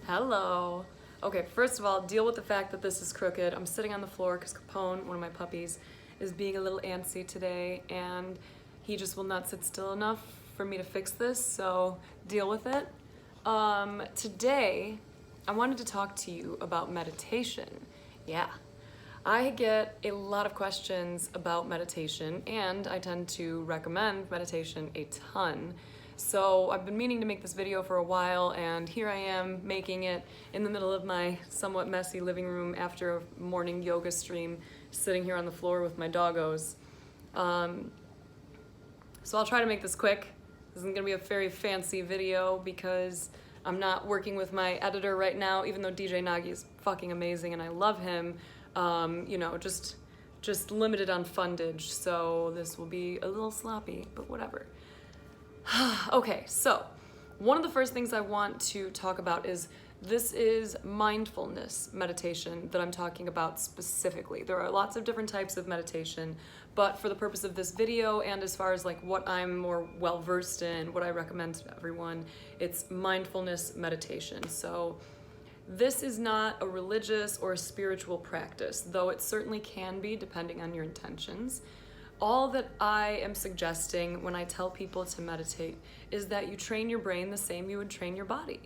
Hello. Okay, first of all, deal with the fact that this is crooked. I'm sitting on the floor because Capone, one of my puppies, is being a little antsy today and he just will not sit still enough for me to fix this, so deal with it. Today, I wanted to talk to you about meditation. Yeah. I get a lot of questions about meditation and I tend to recommend meditation a ton. So I've been meaning to make this video for a while and here I am making it in the middle of my somewhat messy living room after a morning yoga stream, sitting here on the floor with my doggos. So I'll try to make this quick. This isn't gonna be a very fancy video because I'm not working with my editor right now, even though DJ Nagi is fucking amazing and I love him. You know, just limited on fundage, so this will be a little sloppy, but whatever. Okay, so one of the first things I want to talk about is this is mindfulness meditation that I'm talking about specifically. There are lots of different types of meditation, but for the purpose of this video and as far as like what I'm more well versed in, what I recommend to everyone, it's mindfulness meditation. So this is not a religious or a spiritual practice, though it certainly can be depending on your intentions. All that I am suggesting when I tell people to meditate is that you train your brain the same you would train your body.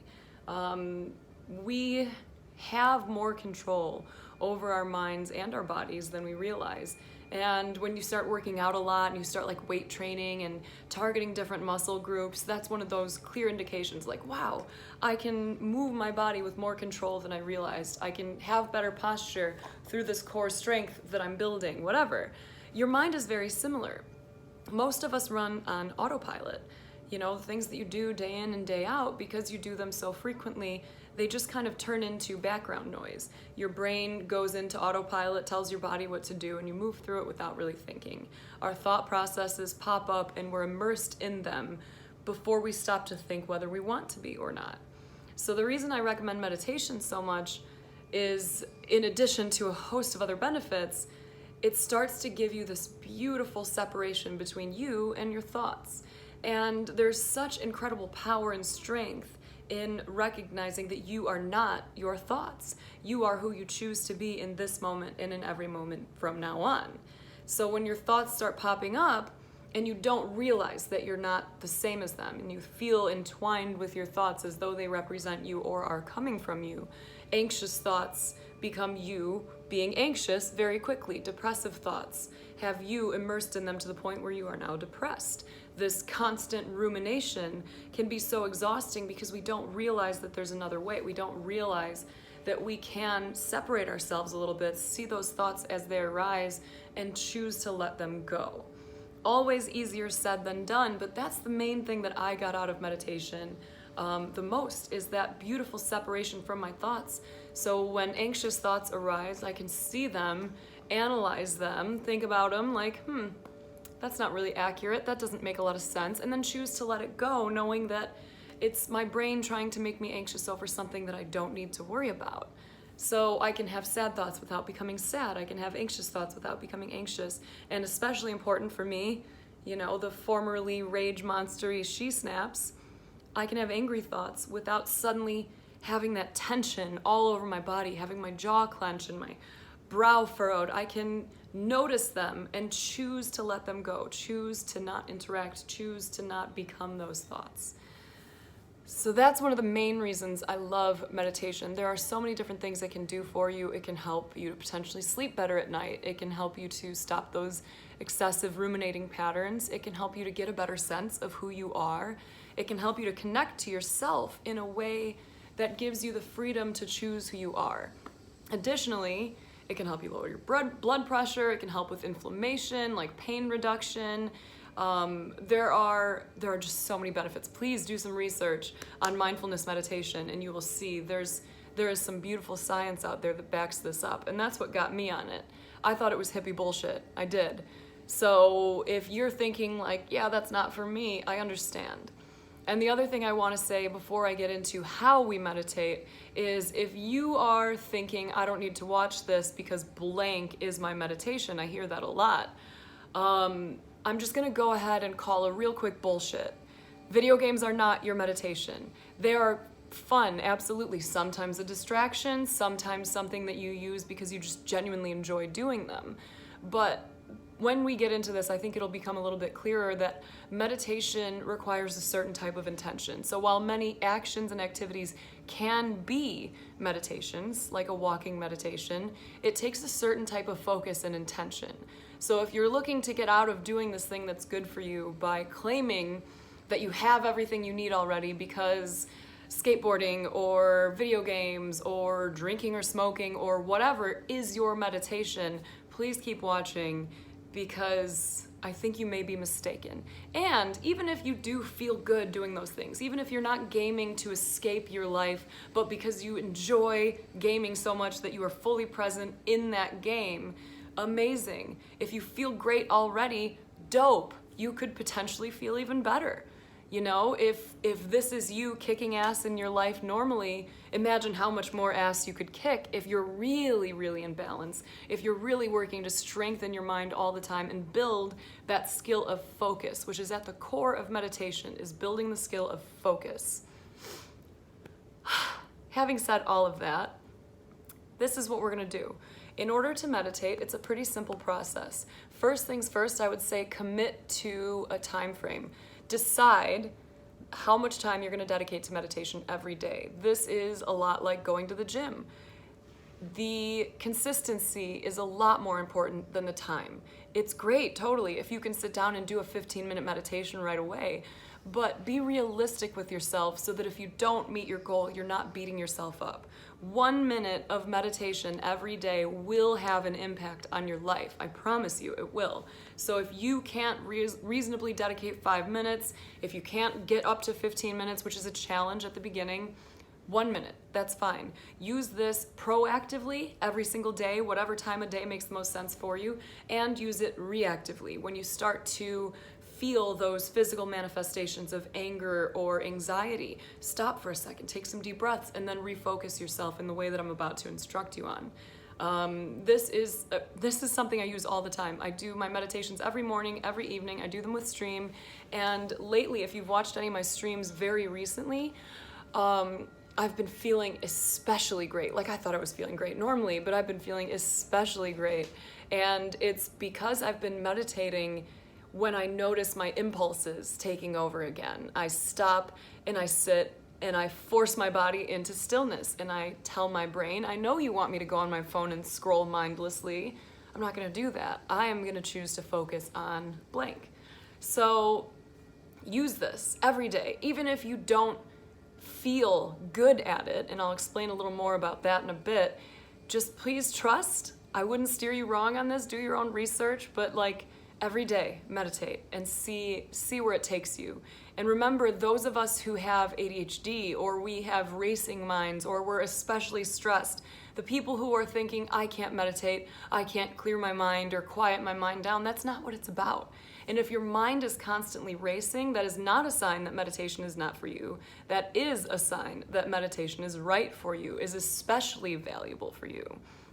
We have more control over our minds and our bodies than we realize. And when you start working out a lot and you start like weight training and targeting different muscle groups, that's one of those clear indications like, wow, I can move my body with more control than I realized. I can have better posture through this core strength that I'm building, whatever. Your mind is very similar. Most of us run on autopilot. You know, the things that you do day in and day out, because you do them so frequently, they just kind of turn into background noise. Your brain goes into autopilot, tells your body what to do, and you move through it without really thinking. Our thought processes pop up and we're immersed in them before we stop to think whether we want to be or not. So the reason I recommend meditation so much is, in addition to a host of other benefits, it starts to give you this beautiful separation between you and your thoughts. And there's such incredible power and strength in recognizing that you are not your thoughts. You are who you choose to be in this moment and in every moment from now on. So when your thoughts start popping up and you don't realize that you're not the same as them and you feel entwined with your thoughts as though they represent you or are coming from you, anxious thoughts become you being anxious very quickly. Depressive thoughts have you immersed in them to the point where you are now depressed. This constant rumination can be so exhausting because we don't realize that there's another way. We don't realize that we can separate ourselves a little bit, see those thoughts as they arise, and choose to let them go. Always easier said than done, but that's the main thing that I got out of meditation the most, is that beautiful separation from my thoughts. So when anxious thoughts arise, I can see them, analyze them, think about them like, that's not really accurate, that doesn't make a lot of sense, and then choose to let it go, knowing that it's my brain trying to make me anxious over something that I don't need to worry about. So I can have sad thoughts without becoming sad, I can have anxious thoughts without becoming anxious, and especially important for me, you know, the formerly rage monster-y SheSnaps, I can have angry thoughts without suddenly having that tension all over my body, having my jaw clench and my brow furrowed. I can notice them and choose to let them go, choose to not interact, choose to not become those thoughts. So that's one of the main reasons I love meditation. There are so many different things it can do for you. It can help you to potentially sleep better at night. It can help you to stop those excessive ruminating patterns. It can help you to get a better sense of who you are. It can help you to connect to yourself in a way that gives you the freedom to choose who you are. Additionally, it can help you lower your blood pressure. It can help with inflammation, like pain reduction. There are just so many benefits. Please do some research on mindfulness meditation and you will see there is some beautiful science out there that backs this up, and that's what got me on it. I thought it was hippie bullshit. I did. So if you're thinking like, yeah, that's not for me, I understand. And the other thing I want to say before I get into how we meditate is, if you are thinking, I don't need to watch this because blank is my meditation, I hear that a lot, I'm just gonna go ahead and call a real quick bullshit. Video games are not your meditation. They are fun, absolutely. Sometimes a distraction, sometimes something that you use because you just genuinely enjoy doing them. But when we get into this, I think it'll become a little bit clearer that meditation requires a certain type of intention. So while many actions and activities can be meditations, like a walking meditation, it takes a certain type of focus and intention. So if you're looking to get out of doing this thing that's good for you by claiming that you have everything you need already because skateboarding or video games or drinking or smoking or whatever is your meditation, please keep watching, because I think you may be mistaken. And even if you do feel good doing those things, even if you're not gaming to escape your life, but because you enjoy gaming so much that you are fully present in that game, amazing. If you feel great already, dope. You could potentially feel even better. You know, if this is you kicking ass in your life normally, imagine how much more ass you could kick if you're really, really in balance, if you're really working to strengthen your mind all the time and build that skill of focus, which is at the core of meditation, is building the skill of focus. Having said all of that, this is what we're gonna do. In order to meditate, it's a pretty simple process. First things first, I would say commit to a time frame. Decide how much time you're going to dedicate to meditation every day. This is a lot like going to the gym. The consistency is a lot more important than the time. It's great, totally, if you can sit down and do a 15-minute meditation right away, but be realistic with yourself so that if you don't meet your goal, you're not beating yourself up. 1 minute of meditation every day will have an impact on your life. I promise you it will. So if you can't reasonably dedicate 5 minutes, if you can't get up to 15 minutes, which is a challenge at the beginning, 1 minute, that's fine. Use this proactively every single day, whatever time of day makes the most sense for you, and use it reactively when you start to feel those physical manifestations of anger or anxiety. Stop for a second, take some deep breaths, and then refocus yourself in the way that I'm about to instruct you on. This is something I use all the time. I do my meditations every morning, every evening. I do them with stream, and lately, if you've watched any of my streams very recently, I've been feeling especially great. Like, I thought I was feeling great normally, but I've been feeling especially great, and it's because I've been meditating. When I notice my impulses taking over again, I stop and I sit and I force my body into stillness, and I tell my brain, I know you want me to go on my phone and scroll mindlessly. I'm not gonna do that. I am gonna choose to focus on blank. So use this every day, even if you don't feel good at it, and I'll explain a little more about that in a bit. Just please trust. I wouldn't steer you wrong on this. Do your own research, but like, every day, meditate and see where it takes you. And remember, those of us who have ADHD, or we have racing minds, or we're especially stressed, the people who are thinking, I can't meditate, I can't clear my mind or quiet my mind down, that's not what it's about. And if your mind is constantly racing, that is not a sign that meditation is not for you. That is a sign that meditation is right for you, is especially valuable for you.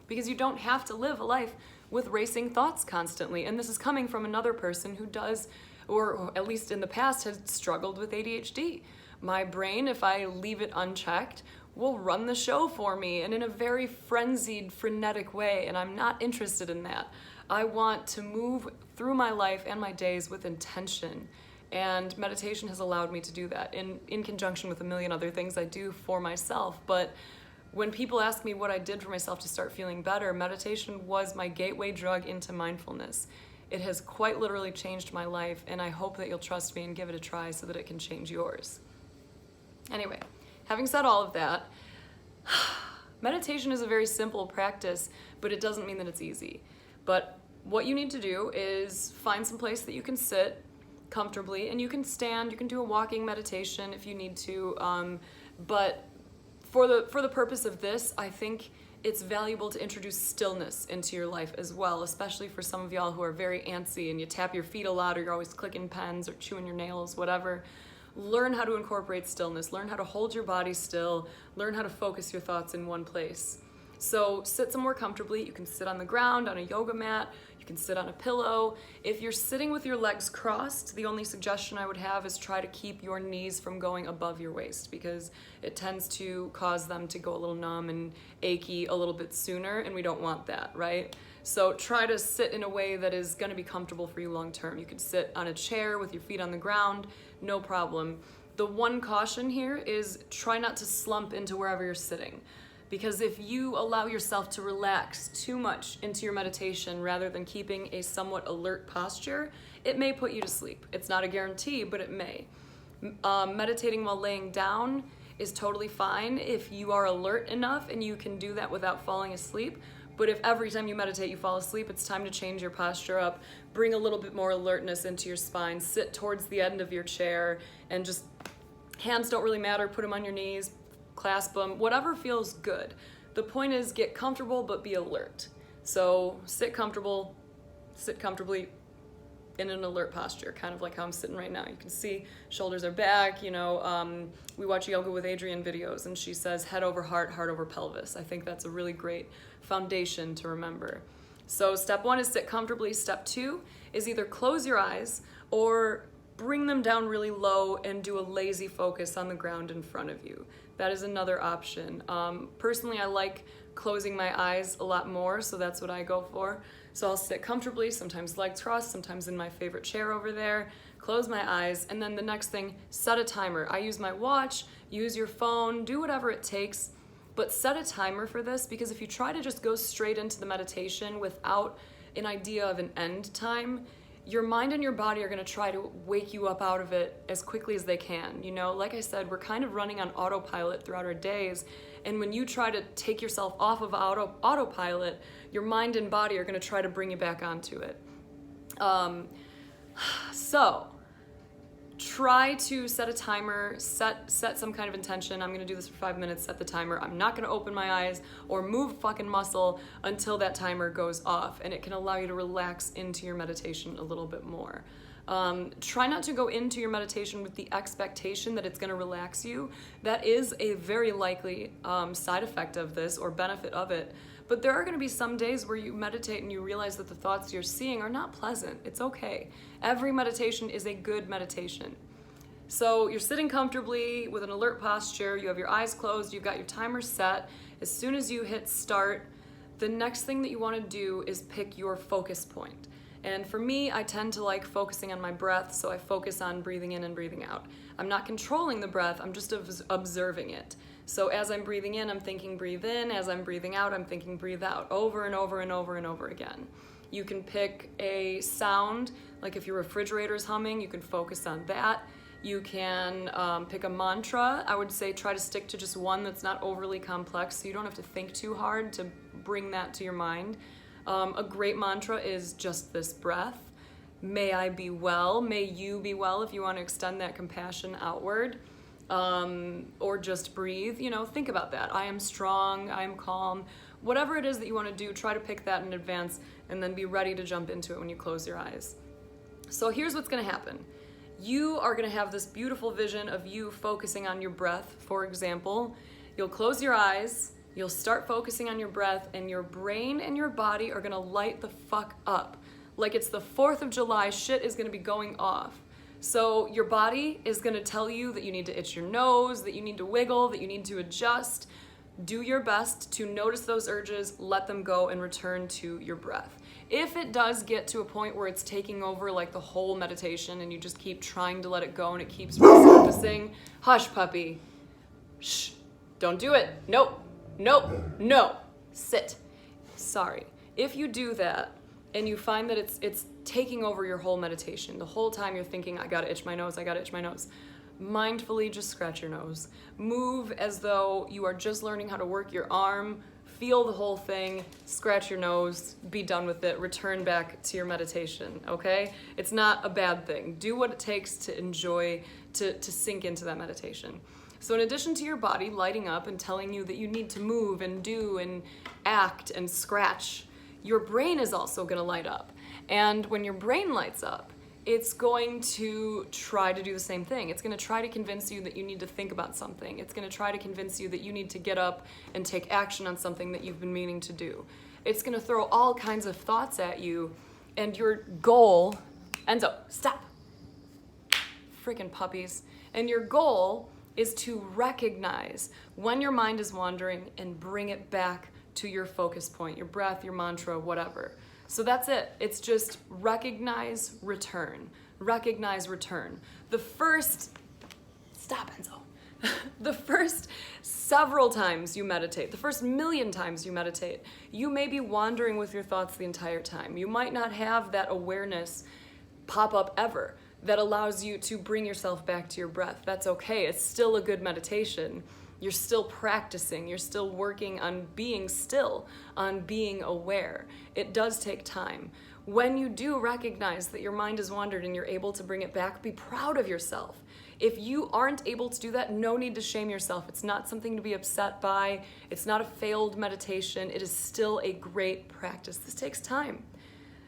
Because you don't have to live a life with racing thoughts constantly. And this is coming from another person who does, or at least in the past, has struggled with ADHD. My brain, if I leave it unchecked, will run the show for me, and in a very frenzied, frenetic way, and I'm not interested in that. I want to move through my life and my days with intention, and meditation has allowed me to do that in conjunction with a million other things I do for myself. But when people ask me what I did for myself to start feeling better, meditation was my gateway drug into mindfulness. It has quite literally changed my life, and I hope that you'll trust me and give it a try so that it can change yours. Anyway, having said all of that, meditation is a very simple practice, but it doesn't mean that it's easy. But what you need to do is find some place that you can sit comfortably, and you can stand, you can do a walking meditation if you need to, but for the purpose of this, I think it's valuable to introduce stillness into your life as well, especially for some of y'all who are very antsy and you tap your feet a lot, or you're always clicking pens or chewing your nails, whatever. Learn how to incorporate stillness, learn how to hold your body still, learn how to focus your thoughts in one place. So sit somewhere comfortably. You can sit on the ground, on a yoga mat, you You can sit on a pillow. If you're sitting with your legs crossed, the only suggestion I would have is try to keep your knees from going above your waist, because it tends to cause them to go a little numb and achy a little bit sooner, and we don't want that, right? So try to sit in a way that is going to be comfortable for you long term. You could sit on a chair with your feet on the ground, no problem. The one caution here is try not to slump into wherever you're sitting. Because if you allow yourself to relax too much into your meditation rather than keeping a somewhat alert posture, it may put you to sleep. It's not a guarantee, but it may. Meditating while laying down is totally fine if you are alert enough and you can do that without falling asleep. But if every time you meditate you fall asleep, it's time to change your posture up, bring a little bit more alertness into your spine, sit towards the end of your chair, and just, hands don't really matter, put them on your knees, clasp them, whatever feels good. The point is get comfortable but be alert. So sit comfortably in an alert posture, kind of like how I'm sitting right now. You can see shoulders are back, we watch Yoga with Adrienne videos and she says head over heart, heart over pelvis. I think that's a really great foundation to remember. So step 1 is sit comfortably. Step 2 is either close your eyes or bring them down really low and do a lazy focus on the ground in front of you. That is another option. Personally, I like closing my eyes a lot more, so that's what I go for. So I'll sit comfortably, sometimes legs crossed, sometimes in my favorite chair over there, close my eyes, and then the next thing, set a timer. I use my watch, use your phone, do whatever it takes, but set a timer for this, because if you try to just go straight into the meditation without an idea of an end time, your mind and your body are going to try to wake you up out of it as quickly as they can. Like I said, we're kind of running on autopilot throughout our days. And when you try to take yourself off of autopilot, your mind and body are going to try to bring you back onto it. So try to set a timer, set some kind of intention. I'm going to do this for 5 minutes, set the timer. I'm not going to open my eyes or move a fucking muscle until that timer goes off, and it can allow you to relax into your meditation a little bit more. Try not to go into your meditation with the expectation that it's going to relax you. That is a very likely side effect of this, or benefit of it. But there are going to be some days where you meditate and you realize that the thoughts you're seeing are not pleasant. It's okay. Every meditation is a good meditation. So you're sitting comfortably with an alert posture, you have your eyes closed, you've got your timer set. As soon as you hit start, the next thing that you want to do is pick your focus point. And for me, I tend to like focusing on my breath, so I focus on breathing in and breathing out. I'm not controlling the breath, I'm just observing it. So as I'm breathing in, I'm thinking breathe in. As I'm breathing out, I'm thinking breathe out, over and over and over and over again. You can pick a sound, like if your refrigerator's humming, you can focus on that. You can pick a mantra. I would say try to stick to just one that's not overly complex, so you don't have to think too hard to bring that to your mind. A great mantra is just this breath. May I be well, may you be well, if you want to extend that compassion outward. Or just breathe, think about that. I am strong, I am calm. Whatever it is that you want to do, try to pick that in advance and then be ready to jump into it when you close your eyes. So here's what's going to happen. You are going to have this beautiful vision of you focusing on your breath. For example, you'll close your eyes, you'll start focusing on your breath, and your brain and your body are going to light the fuck up. Like it's the 4th of July, shit is going to be going off. So your body is going to tell you that you need to itch your nose, that you need to wiggle, that you need to adjust. Do your best to notice those urges, let them go, and return to your breath. If it does get to a point where it's taking over like the whole meditation and you just keep trying to let it go and it keeps resurfacing, hush puppy. Shh, don't do it. Nope, no, sit. Sorry. If you do that and you find that it's taking over your whole meditation, the whole time you're thinking, I gotta itch my nose, mindfully just scratch your nose. Move as though you are just learning how to work your arm. Feel the whole thing, scratch your nose, be done with it, return back to your meditation, okay? It's not a bad thing. Do what it takes to enjoy, to sink into that meditation. So in addition to your body lighting up and telling you that you need to move and do and act and scratch, your brain is also gonna light up. And when your brain lights up, it's going to try to do the same thing. It's going to try to convince you that you need to think about something. It's going to try to convince you that you need to get up and take action on something that you've been meaning to do. It's going to throw all kinds of thoughts at you And your goal, Enzo, stop. Freaking puppies. And your goal is to recognize when your mind is wandering and bring it back to your focus point, your breath, your mantra, whatever. So that's it. It's just recognize, return. Recognize, return. The first, stop, Enzo. The first several times you meditate, the first million times you meditate, you may be wandering with your thoughts the entire time. You might not have that awareness pop up ever that allows you to bring yourself back to your breath. That's okay. It's still a good meditation. You're still practicing. You're still working on being still, on being aware. It does take time. When you do recognize that your mind has wandered and you're able to bring it back, be proud of yourself. If you aren't able to do that, no need to shame yourself. It's not something to be upset by. It's not a failed meditation. It is still a great practice. This takes time.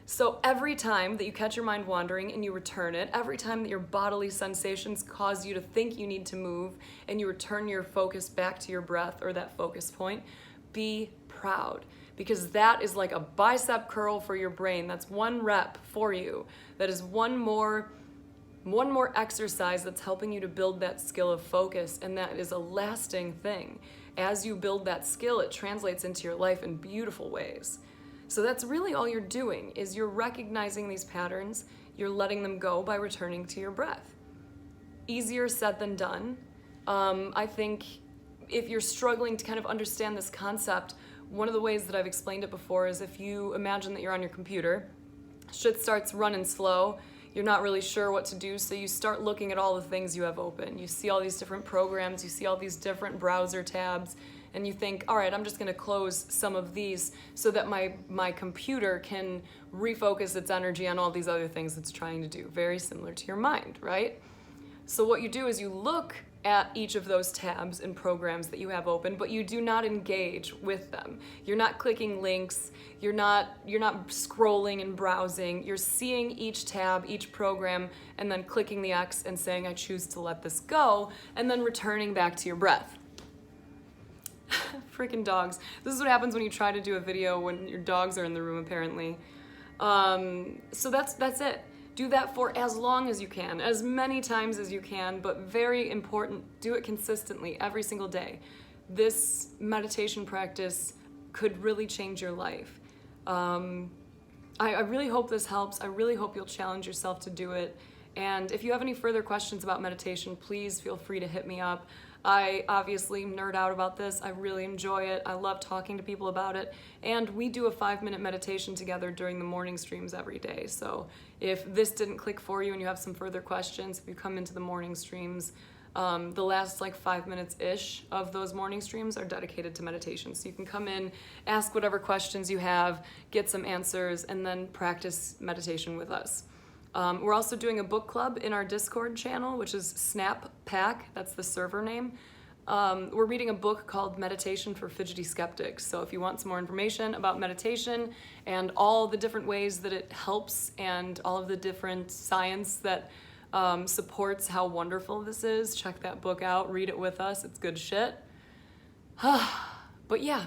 So every time that you catch your mind wandering and you return it, every time that your bodily sensations cause you to think you need to move and you return your focus back to your breath or that focus point, be proud. Because that is like a bicep curl for your brain. That's one rep for you. That is one more exercise that's helping you to build that skill of focus, and that is a lasting thing. As you build that skill, it translates into your life in beautiful ways. So that's really all you're doing, is you're recognizing these patterns, you're letting them go by returning to your breath. Easier said than done. I think if you're struggling to kind of understand this concept, one of the ways that I've explained it before is if you imagine that you're on your computer, shit starts running slow, you're not really sure what to do, so you start looking at all the things you have open. You see all these different programs, you see all these different browser tabs, and you think, all right, I'm just gonna close some of these so that my computer can refocus its energy on all these other things it's trying to do. Very similar to your mind, right? So what you do is you look at each of those tabs and programs that you have open, but you do not engage with them. You're not clicking links, you're not scrolling and browsing, you're seeing each tab, each program, and then clicking the X and saying, I choose to let this go, and then returning back to your breath. Freaking dogs. This is what happens when you try to do a video when your dogs are in the room, apparently. So that's it. Do that for as long as you can, as many times as you can, but very important, do it consistently every single day. This meditation practice could really change your life. I really hope this helps. I really hope you'll challenge yourself to do it. And if you have any further questions about meditation, please feel free to hit me up. I obviously nerd out about this. I really enjoy it. I love talking to people about it. And we do a 5-minute meditation together during the morning streams every day. So if this didn't click for you and you have some further questions, if you come into the morning streams, the last like 5 minutes-ish of those morning streams are dedicated to meditation. So you can come in, ask whatever questions you have, get some answers, and then practice meditation with us. We're also doing a book club in our Discord channel, which is Snap Pack. That's the server name. We're reading a book called Meditation for Fidgety Skeptics. So if you want some more information about meditation and all the different ways that it helps and all of the different science that supports how wonderful this is, check that book out. Read it with us. It's good shit. But yeah,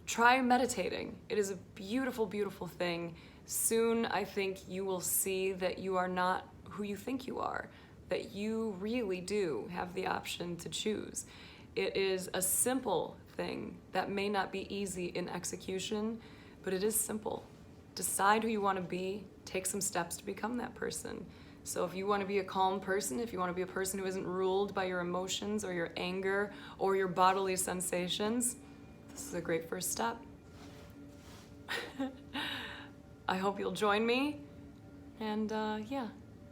try meditating. It is a beautiful, beautiful thing. Soon, I think you will see that you are not who you think you are, that you really do have the option to choose. It is a simple thing that may not be easy in execution, but it is simple. Decide who you want to be, take some steps to become that person. So if you want to be a calm person, if you want to be a person who isn't ruled by your emotions or your anger or your bodily sensations, this is a great first step. I hope you'll join me, and yeah,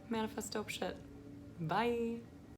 manifest dope shit. Bye.